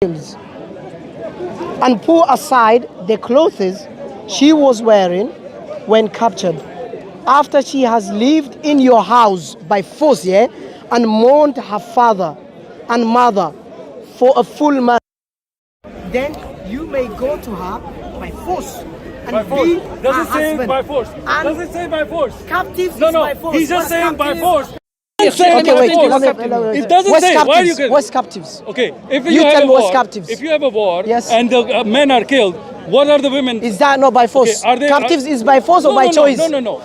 and pull aside the clothes she was wearing when captured. After she has lived in your house by force, yeah, and mourned her father and mother for a full month, then you may go to her by force and By force. be Does her it say husband. by force? And Does it say by force? captives No, is no. by force. He's just What's saying by captives? force. Okay, wait. It doesn't What's say. captives? Why are you? What's captives? Okay, if You you, tell have me a what's war, captives. if you have a war, Yes. and the men are killed, what are the women? Is that not by force? Okay, are they- Captives is by force or No, by no, choice?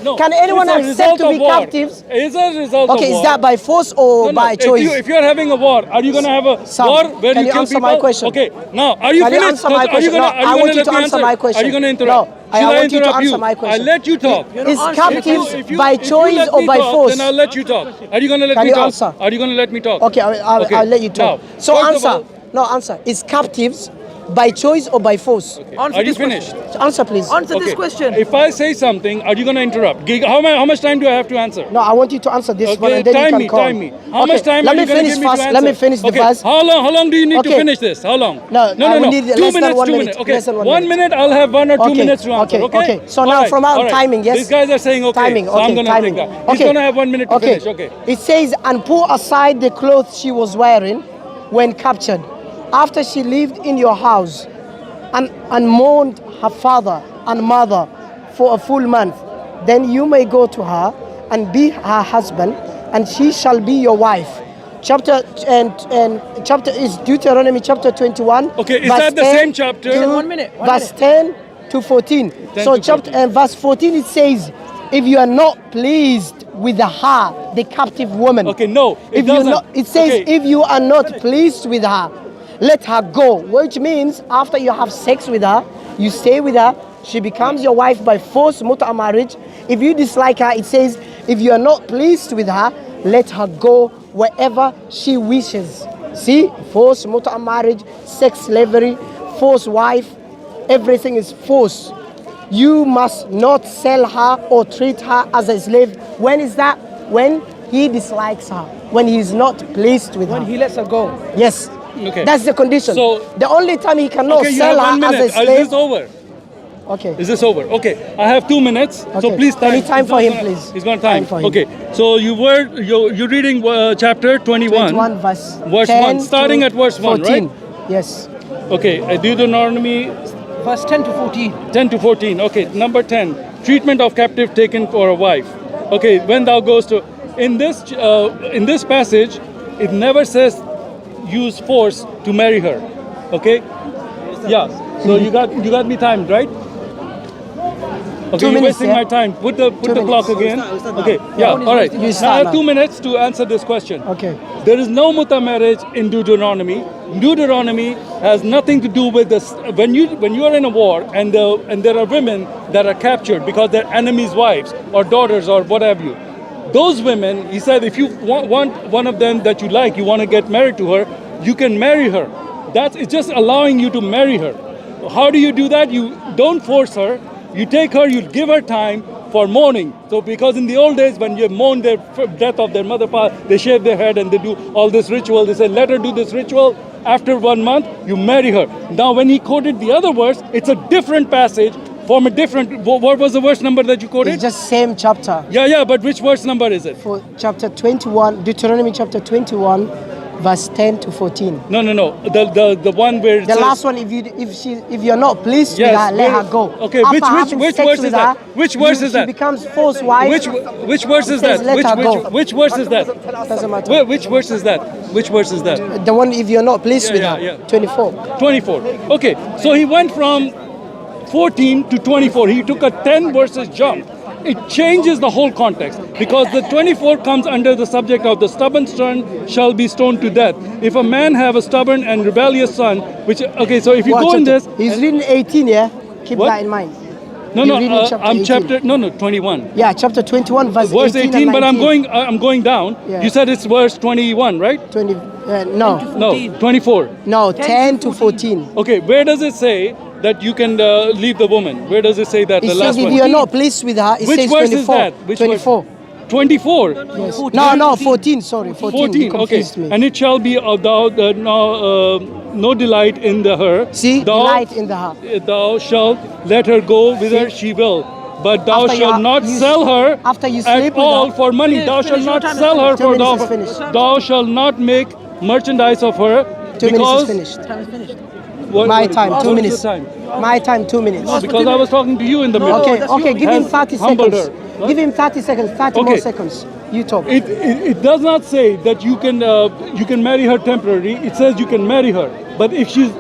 No. Can anyone It's a accept result to of be war. captives? It's a result of war. Okay, is that by force or by choice? If you are having a war, are you going to have a Sam, war where can you you kill answer people? my question? Okay, now are you Can you finished? answer my Are you question? going No, I want you to answer my question. Are you going to interrupt? No, Should I want you to interrupt answer my question. I'll let you talk. Is captives If you by choice let or me by talk, force? then I'll let you talk. Are you going to let Can me you talk? answer? Are you going to let me talk? Okay, I'll let you talk. Now, So first of answer. all- No, answer. Is captives by choice or by force? Are you finished? Answer, please. Answer this question. If I say something, are you going to interrupt? How much time do I have to answer? No, I want you to answer this one, Okay, and then you time can me, call. time me. How Okay, much time let are me you going to finish give me first. to answer? Let me finish the Okay, verse. How long do you need to Okay. finish this? How long? No, I will need 2 less than minutes, 1 2 minute. minutes. Okay, Less than 1 1 minute. minute, I'll have 1 or 2 Okay, minutes to answer, okay? So All now right, from our all right. timing, yes? These guys are saying, okay, Timing, so I'm okay, going to timing. take that. He's going to have 1 minute to finish, okay. It says, and pull aside the clothes she was wearing when captured, after she lived in your house and mourned her father and mother for a full month. Then you may go to her and be her husband, and she shall be your wife. Chapter chapter is Deuteronomy chapter 21. Okay, is verse that the 10 same chapter? to- 1 minute, 1 verse minute. 10 to 14. 10 So to chapter 14. and verse 14 it says, if you are not pleased with her, the captive woman. Okay, no, it if you doesn't. not, it says Okay. if you are not pleased with her, let her go. Which means after you have sex with her, you stay with her, she becomes your wife by force, muta marriage. If you dislike her, it says if you are not pleased with her, let her go wherever she wishes. See, force, muta marriage, sex slavery, force wife, everything is force. You must not sell her or treat her as a slave. When is that? When he dislikes her, when he is not pleased with When her. he lets her go. Yes. Okay. That's the condition. So- the only time he cannot Okay, you sell have 1 her minute. as a Is slave. this over? Okay. Is this over? Okay, I have 2 minutes. So Okay. please time. Any time He's for not him, gonna- please. He's going to time. Time for him. Okay, so you're reading chapter 21. 21 verse, Verse 10 1, starting to at verse 1, 14. right? Yes. Okay, Deuteronomy Verse 10 to 14. 10 to 14. Okay, number 10, treatment of captive taken for a wife. Okay, when thou goes to in this passage, it never says use force to marry her. Okay, yeah. So you got me timed, right? Okay, 2 you're minutes, wasting yeah? my time. Put the minutes. clock again. Okay, yeah, all right. You Now I start have 2 now. minutes to answer this question. Okay. There is no muta marriage in Deuteronomy. Deuteronomy has nothing to do with this. When you are in a war and there are women that are captured because they're enemies' wives or daughters or what have you. Those women, he said, if you want one of them that you like, you want to get married to her, you can marry her. It's just allowing you to marry her. How do you do that? You don't force her. You take her, you give her time for mourning. So because in the old days when you mourn the death of their mother, father, they shave their head and they do all this ritual. They say, let her do this ritual. After 1 month, you marry her. Now when he quoted the other verse, it's a different passage from a different, what was the verse number that you quoted? It's just same chapter. Yeah, but which verse number is it? For chapter 21, Deuteronomy chapter 21, verse 10 to 14. No. The one where it The says, last one, if you're not pleased Yes, with her, let where- her go. okay, After which having verse sex is with that? her, Which verse is that? She becomes false wife. which verse is It says that? let her go. Which verse is that? Doesn't matter. Which verse is that? Which verse is that? The one if you're not pleased Yeah, with yeah, her. yeah. 24. 24. Okay, so he went from 14 to 24. He took a 10 verses jump. It changes the whole context because the 24 comes under the subject of the stubborn son shall be stoned to death. If a man have a stubborn and rebellious son, so if you What go in chapter? this, He's reading 18, yeah? Keep What? that in mind. no, You're reading chapter I'm 18. chapter 21. Yeah, chapter 21, verse Verse 18, 18, and but 19. I'm going down. Yeah. You said it's verse 21, right? 20, no, No, 24. no, 10 to 14. Okay, where does it say that you can leave the woman? Where does it say that? It The says last if one. you're not pleased with her, it Which says verse is 24. that? Which verse? 24. 24. Yes. No, 14. Sorry, 14. You 14. Okay. confused me. And it shall be no delight in her. See, delight in the heart. Thou shalt let her go whither she will. But thou After shalt not you sell her after you at sleep with all her. for money. Finish, Thou shalt finish. Your not time is sell her finished. 2 for minutes is thou. finished. Thou shalt not make merchandise of her. 2 minutes because is finished. Time is finished. My time, 2 what is minutes. the time? My time, 2 minutes. No, because I was talking to you in the middle. Okay, that's okay, you. give him Has 30 humbled seconds. her. What? Give him 30 seconds, 30 more Okay. seconds. You talk. It does not say that you can marry her temporarily. It says you can marry her. But if she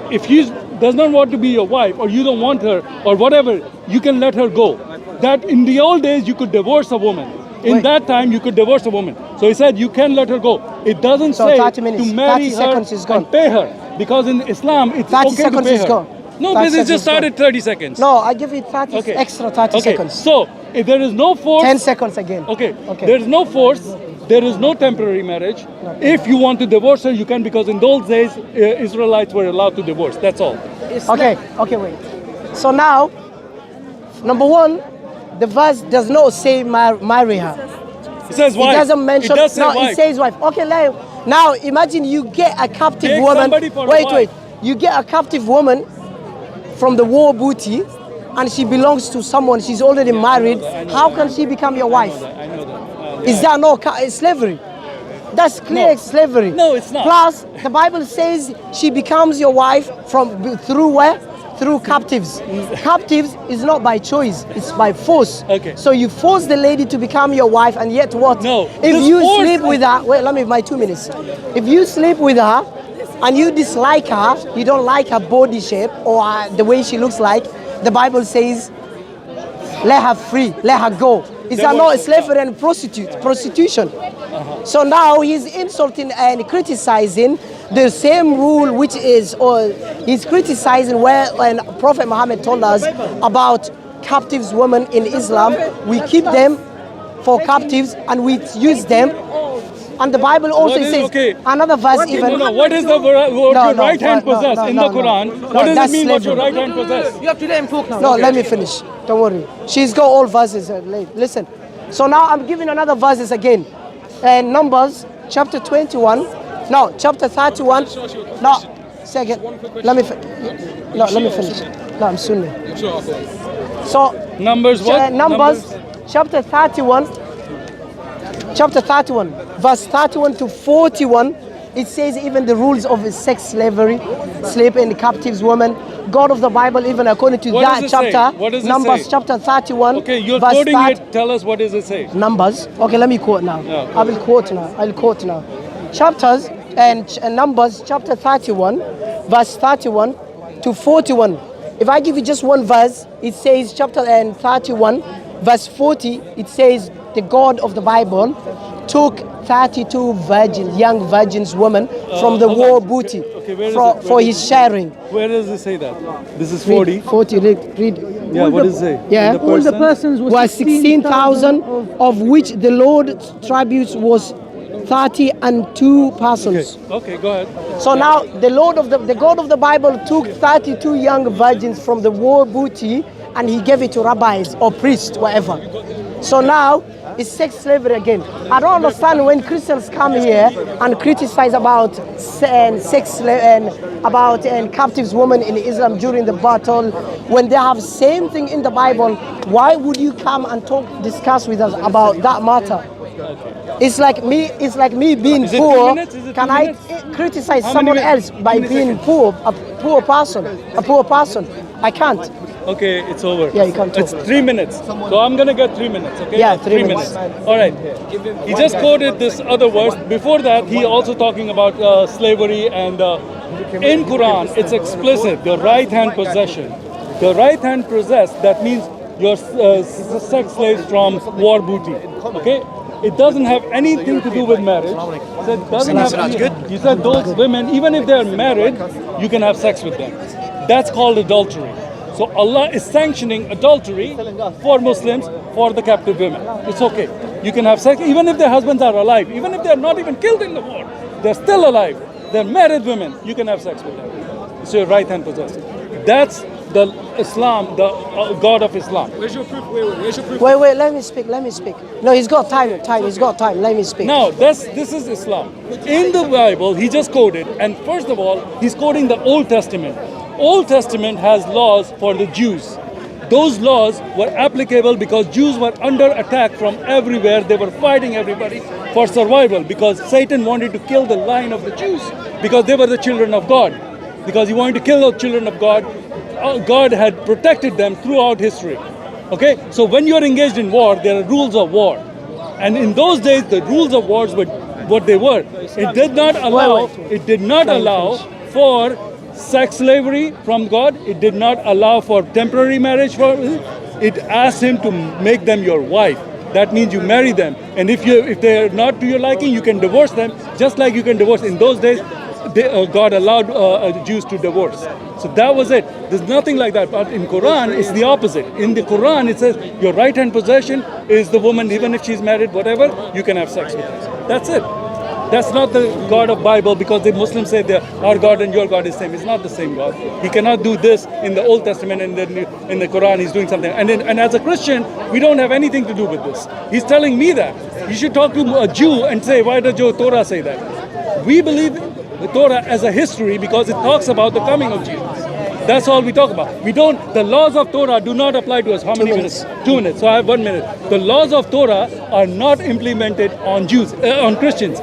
does not want to be your wife, or you don't want her, or whatever, you can let her go. That in the old days you could divorce a woman. In Wait. that time you could divorce a woman. So he said you can let her go. It doesn't So say 30 minutes, to marry 30 her seconds is gone. and pay her. Because in Islam it's 30 okay to seconds pay is her. gone. No, 30 but it seconds just is gone. started 30 seconds. No, I give you 30 Okay. extra 30 Okay. seconds. So if there is no force, 10 seconds again. Okay. Okay. There is no force. There is no temporary marriage. If you want to divorce her, you can, because in those days Israelites were allowed to divorce. That's all. Okay, wait. So now, number one, the verse does not say marry her. It says wife. It doesn't mention. It does say no, wife. it says wife. Okay, now imagine you get a captive Take woman. somebody for a Wait. wife. You get a captive woman from the war booty, and she belongs to someone. She's already married. I know How that. can she become your wife? I know that. Is that not slavery? That's clear No. slavery. No, it's not. Plus, the Bible says she becomes your wife through where? Through captives. Captives is not by choice; it's by force. Okay. So you force the lady to become your wife, and yet what? No, If this you force sleep is- with her, wait, let me my 2 minutes. If you sleep with her, and you dislike her, you don't like her body shape or the way she looks like, the Bible says, let her free, let her go. Is that not slavery and prostitution? So now he's insulting and criticizing the same rule which is, or he's criticizing when Prophet Muhammad told us about captives women in Islam. We keep them for captives and we use them. And the Bible also What is- says, okay. another verse even. No, what is the word No, your no, right hand no, possess no, in no, the no. Quran? No, What does it that's mean what your slavery. right hand possess? You have to let him talk now. No, let me finish. Don't worry. She's got all verses. Listen. So now I'm giving another verses again. And Numbers chapter 21. No, chapter 31. No, second. Let me finish. No, I'm Sunni. So Numbers what? Numbers chapter 31. Chapter 31, verse 31 to 41, it says even the rules of sex slavery, slave and captives woman. God of the Bible, even according to What that does it say? chapter, What does it Numbers say? chapter 31, Okay, you're verse quoting 30 it. Tell us what does it say? Numbers. Okay, let me quote now. Yeah, I will quote now. I'll quote now. Chapters and Numbers chapter 31, verse 31 to 41. If I give you just one verse, it says chapter 31, verse 40, it says the God of the Bible took 32 virgins, young virgins, women from the war booty Okay, where is for, it? for Where his sharing. Where does it say that? This is 40. Read, 40, read. Yeah, what does it say? Yeah. In All the persons were 16,000, of which the Lord's tributes was 30 and 2 persons. Okay, go ahead. So now the God of the Bible took 32 young virgins from the war booty and he gave it to rabbis or priests, whatever. So now it's sex slavery again. I don't understand when Christians come here and criticize about sex and about captives women in Islam during the battle, when they have same thing in the Bible. Why would you come and discuss with us about that matter? It's like me being Is it poor. 2 minutes? Is it 2 Can I minutes? criticize How someone many else minutes? by How many being seconds? poor, a poor person? I can't. Okay, it's over. Yeah, you can talk. It's 3 minutes. So I'm gonna get 3 minutes, okay? Yeah, 3 minutes. All right. He just quoted this other verse. Before that, he also talking about slavery, and in Quran, it's explicit, the right hand possession. The right hand possess, that means your sex slaves from war booty, okay? It doesn't have anything to do with marriage. So it doesn't have you said those women, even if they're married, you can have sex with them. That's called adultery. So Allah is sanctioning adultery for Muslims, for the captive women. It's okay. You can have sex even if their husbands are alive, even if they're not even killed in the war. They're still alive. They're married women. You can have sex with them. It's your right hand possession. That's the Islam, the God of Islam. Where's your proof? Where's your proof? Wait, let me speak. No, he's got time. He's got time. Let me speak. Now, this is Islam. In the Bible, he just quoted, and first of all, he's quoting the Old Testament. Old Testament has laws for the Jews. Those laws were applicable because Jews were under attack from everywhere. They were fighting everybody for survival because Satan wanted to kill the line of the Jews because they were the children of God. Because he wanted to kill the children of God, God had protected them throughout history. Okay, so when you are engaged in war, there are rules of war, and in those days, the rules of wars were what they were. It did not allow. It did not allow for sex slavery from God. It did not allow for temporary marriage. It asked him to make them your wife. That means you marry them, and if they are not to your liking, you can divorce them. Just like you can divorce in those days. God allowed Jews to divorce. So that was it. There's nothing like that. But in Quran, it's the opposite. In the Quran, it says your right hand possession is the woman, even if she's married, whatever, you can have sex with her. That's it. That's not the God of Bible because the Muslims say that our God and your God is same. It's not the same God. He cannot do this in the Old Testament and then in the Quran he's doing something. And as a Christian, we don't have anything to do with this. He's telling me that. You should talk to a Jew and say, why does your Torah say that? We believe the Torah as a history because it talks about the coming of Jesus. That's all we talk about. The laws of Torah do not apply to us. How many minutes? 2 minutes. So I have 1 minute. The laws of Torah are not implemented on on Christians.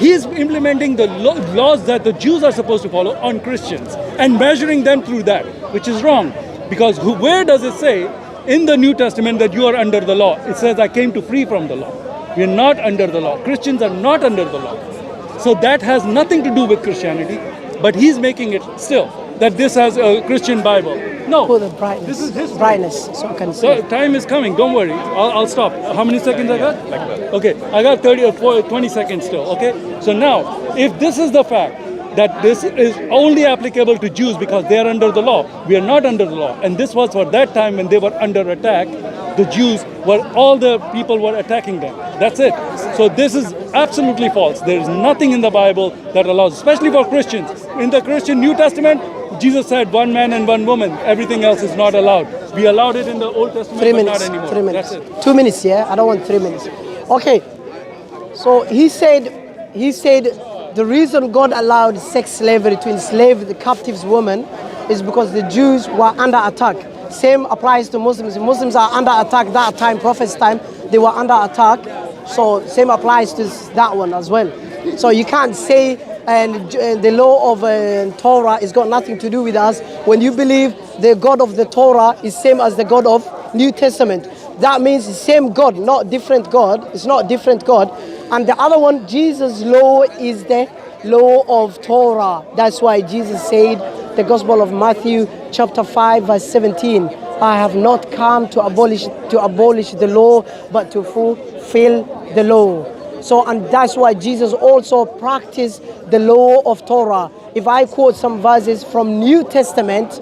He's implementing the laws that the Jews are supposed to follow on Christians and measuring them through that, which is wrong. Because where does it say in the New Testament that you are under the law? It says, I came to free from the law. We are not under the law. Christians are not under the law. So that has nothing to do with Christianity, but he's making it still that this has a Christian Bible. No, Put the brightness. this is history. Brightness, so I can see. So time is coming. Don't worry. I'll stop. How many seconds I got? Okay, I got 30 or 20 seconds still. Okay. So now, if this is the fact that this is only applicable to Jews because they are under the law, we are not under the law, and this was for that time when they were under attack. The Jews all the people were attacking them. That's it. So this is absolutely false. There is nothing in the Bible that allows, especially for Christians. In the Christian New Testament, Jesus said 1 man and 1 woman. Everything else is not allowed. We allowed it in the Old Testament, 3 but minutes. not anymore. 3 minutes. That's it. 2 minutes, yeah? I don't want 3 minutes. Okay. So he said the reason God allowed sex slavery to enslave the captive woman is because the Jews were under attack. Same applies to Muslims. Muslims are under attack that time, Prophet's time, they were under attack. So same applies to that one as well. So you can't say the law of Torah has got nothing to do with us when you believe the God of the Torah is same as the God of New Testament. That means the same God, not different God. It's not different God. And the other one, Jesus' law is the law of Torah. That's why Jesus said, the Gospel of Matthew chapter 5 verse 17, I have not come to abolish the law, but to fulfill the law. So, and that's why Jesus also practiced the law of Torah. If I quote some verses from New Testament,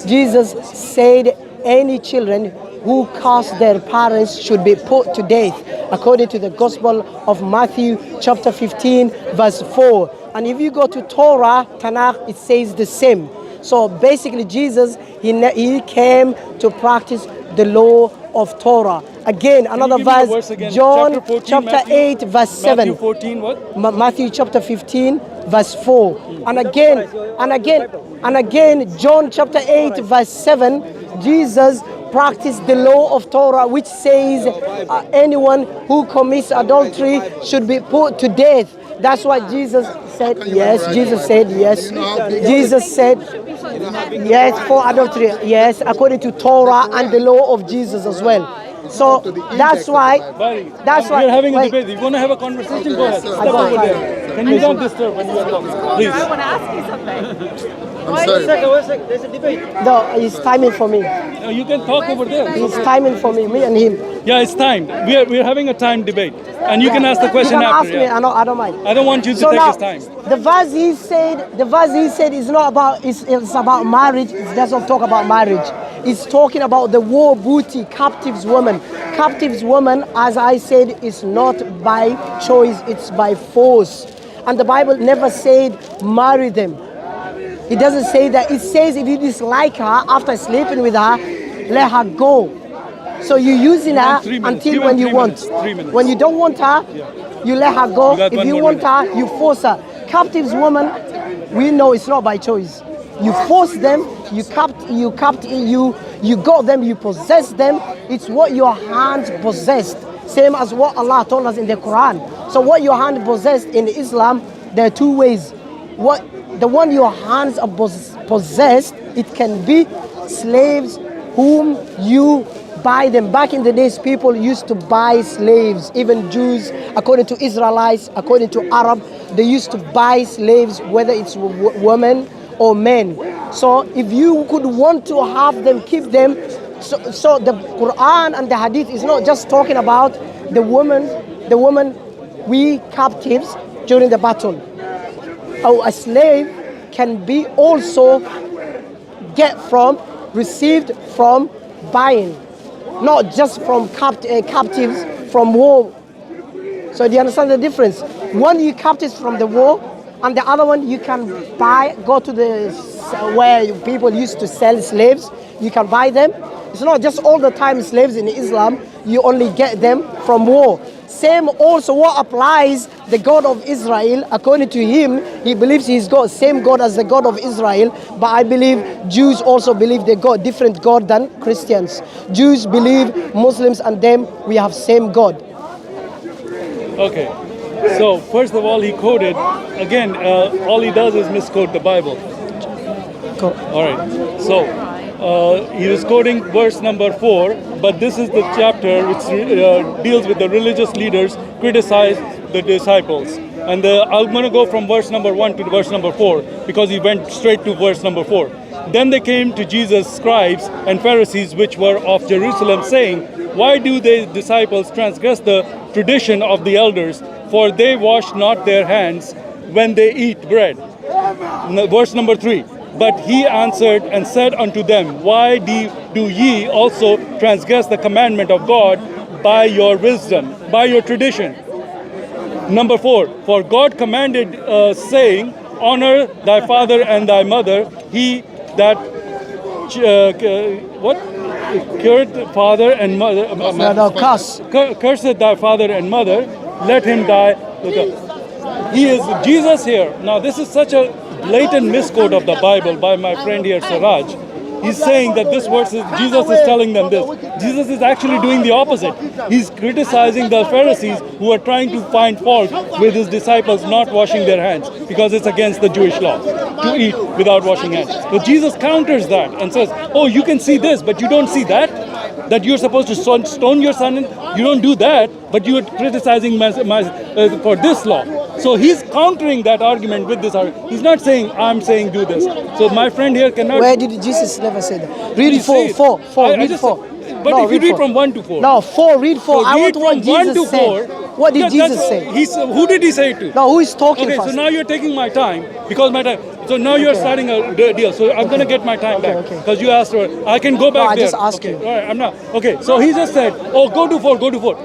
Jesus said any children who curse their parents should be put to death, according to the Gospel of Matthew chapter 15 verse 4. And if you go to Torah, Tanakh, it says the same. So basically Jesus, he came to practice the law of Torah. Again, another verse, again? John Chapter 14, chapter Matthew, 8 verse 7. Matthew 14 what? Matthew chapter 15 verse 4. And again, John chapter 8 verse 7, Jesus practiced the law of Torah, which says anyone who commits adultery should be put to death. That's why Jesus said yes. Jesus said yes. Jesus said yes for adultery. Yes, according to Torah and the law of Jesus as well. So that's why. We're having a debate. You want to have a conversation? Go ahead. Step over there. Can you not disturb when you are talking? Please. I want to ask you something. One second. There's a debate. No, he's timing for me. No, you can talk over there. He's timing for me and him. Yeah, it's timed. We're having a timed debate, and you can ask the question You can after. ask me. Yeah. I don't mind. I don't want you to So take now, his time. the verse he said is not about. It's about marriage. It doesn't talk about marriage. It's talking about the war booty, captives woman. Captives woman, as I said, is not by choice. It's by force. And the Bible never said marry them. It doesn't say that. It says if you dislike her after sleeping with her, let her go. So you're using her 3 minutes. until Give when him you 3 want. minutes. 3 minutes. When you don't want her, you let her go. You got If one you more want minute. her, you force her. Captives woman, we know it's not by choice. You force them, you got them, you possess them. It's what your hands possessed. Same as what Allah told us in the Quran. So what your hand possessed in Islam, there are two ways. The one your hands are possessed, it can be slaves whom you buy them. Back in the days, people used to buy slaves, even Jews, according to Israelites, according to Arab, they used to buy slaves, whether it's women or men. So if you could want to have them, keep them. So the Quran and the Hadith is not just talking about the woman we captives during the battle. Or a slave can be also received from buying, not just from captives from war. So do you understand the difference? One you captives from the war, and the other one you can buy, go to where people used to sell slaves, you can buy them. It's not just all the time slaves in Islam, you only get them from war. Same also what applies the God of Israel, according to him, he believes he's got same God as the God of Israel, but I believe Jews also believe they got different God than Christians. Jews believe Muslims and them, we have same God. Okay. So first of all, he quoted again. All he does is misquote the Bible. Cool. All right. So he was quoting verse number 4, but this is the chapter which deals with the religious leaders criticize the disciples. And I'm going to go from verse number 1 to verse number 4 because he went straight to verse number 4. Then they came to Jesus, scribes and Pharisees, which were of Jerusalem, saying, "Why do the disciples transgress the tradition of the elders? For they wash not their hands when they eat bread." Verse number 3. But he answered and said unto them, "Why do ye also transgress the commandment of God by your wisdom, by your tradition?" Number 4. For God commanded, saying, "Honor thy father and thy mother. He that cursed father and mother, curseth thy father and mother, let him die." He is Jesus here. Now this is such a blatant misquote of the Bible by my friend here, Siraj. He's saying that this verse is, Jesus is telling them this. Jesus is actually doing the opposite. He's criticizing the Pharisees who are trying to find fault with his disciples not washing their hands because it's against the Jewish law to eat without washing hands. But Jesus counters that and says, "Oh, you can see this, but you don't see that? That you're supposed to stone your son? You don't do that, but you're criticizing for this law." So he's countering that argument with this argument. He's not saying, "I'm saying do this." So my friend here cannot... Where did Jesus never say that? Read four. Read 4. But No, if you read 4. from 1 to 4. No, 4, read 4. So I read want what from 1 to Jesus 4. said. What did Jesus say? Who did he say it to? No, who is talking Okay, first? so now you're taking my time because my time. So now you're starting a deal. So I'm going to get my time back because you asked for it. I can go back I there. just asked okay. you. All right, I'm not. Okay, so he just said, "Oh, go to 4, go to 4."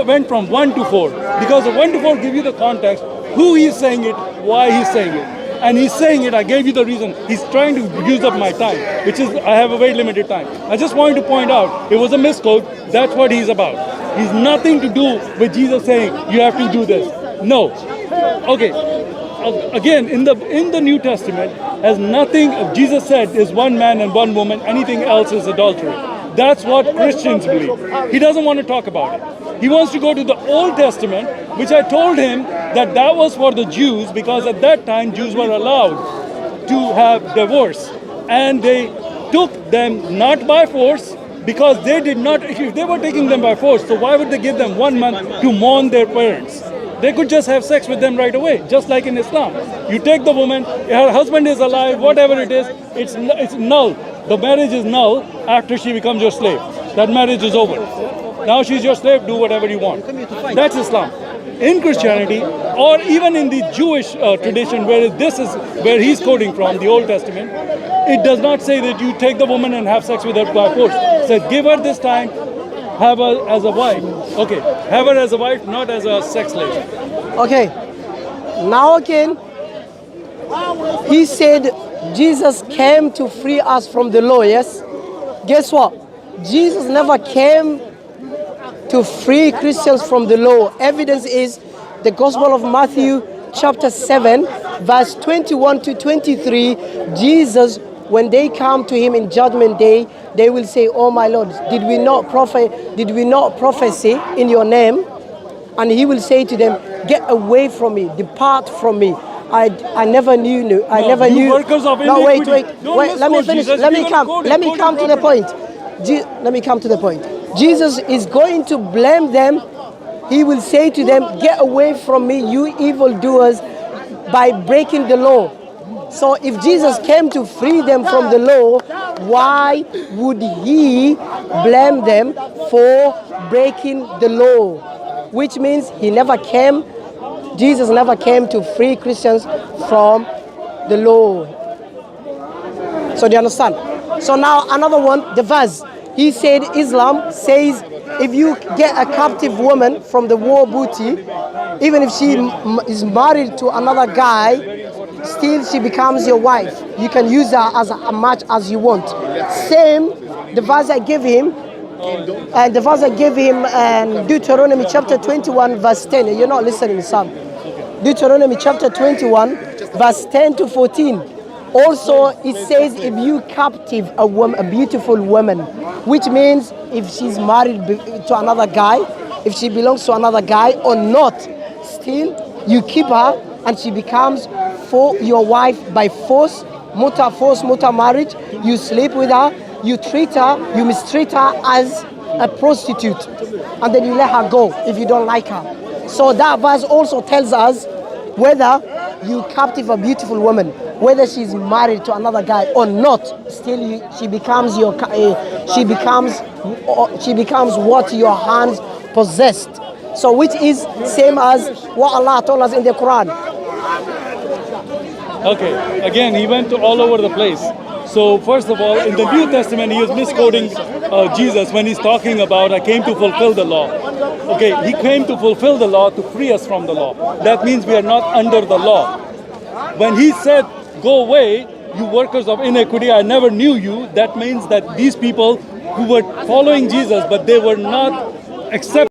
Went from 1 to 4 because the 1 to 4 give you the context, who he's saying it, why he's saying it. And he's saying it, I gave you the reason. He's trying to use up my time, which is, I have a very limited time. I just wanted to point out, it was a misquote. That's what he's about. He's nothing to do with Jesus saying, "You have to do this." No. Okay. Again, in the New Testament, has nothing, Jesus said, is one man and one woman, anything else is adultery. That's what Christians believe. He doesn't want to talk about it. He wants to go to the Old Testament, which I told him that was for the Jews, because at that time Jews were allowed to have divorce. And they took them not by force, because they did not, if they were taking them by force, so why would they give them 1 month to mourn their parents? They could just have sex with them right away, just like in Islam. You take the woman, her husband is alive, whatever it is, it's null. The marriage is null after she becomes your slave. That marriage is over. Now she's your slave, do whatever you want. That's Islam. In Christianity, or even in the Jewish tradition, where he's quoting from, the Old Testament, it does not say that you take the woman and have sex with her by force. It says, give her this time, have her as a wife. Okay, have her as a wife, not as a sex slave. Okay, now again, he said Jesus came to free us from the law, yes? Guess what? Jesus never came to free Christians from the law. Evidence is the Gospel of Matthew chapter 7 verse 21 to 23. Jesus, when they come to him in judgment day, they will say, "Oh my Lord, did we not prophesy in your name?" And he will say to them, "Get away from me, depart from me. I never knew you. I never you knew." workers of No, wait. iniquity. Don't Let me misquote finish. Jesus. Let If me you're gonna come. quote Let it, me quote come it to the properly. point. Let me come to the point. Jesus is going to blame them. He will say to them, "Get away from me, you evildoers," by breaking the law. So if Jesus came to free them from the law, why would he blame them for breaking the law? Which means Jesus never came to free Christians from the law. So do you understand? So now another one, the verse. He said Islam says if you get a captive woman from the war booty, even if she is married to another guy, still she becomes your wife. You can use her as much as you want. Same, the verse I gave him, and the verse I gave him, Deuteronomy chapter 21 verse 10. You're not listening, son. Deuteronomy chapter 21 verse 10 to 14. Also, it says if you captive a woman, a beautiful woman, which means if she's married to another guy, if she belongs to another guy or not, still you keep her and she becomes for your wife by force, muta marriage. You sleep with her, you treat her, you mistreat her as a prostitute, and then you let her go if you don't like her. So that verse also tells us whether you captive a beautiful woman, whether she's married to another guy or not, still she becomes she becomes what your hands possessed. So which is same as what Allah told us in the Quran. Okay, again, he went all over the place. So first of all, in the New Testament, he was misquoting Jesus when he's talking about, "I came to fulfill the law." Okay, he came to fulfill the law to free us from the law. That means we are not under the law. When he said, "Go away, you workers of iniquity, I never knew you," that means that these people who were following Jesus, but they were not accepting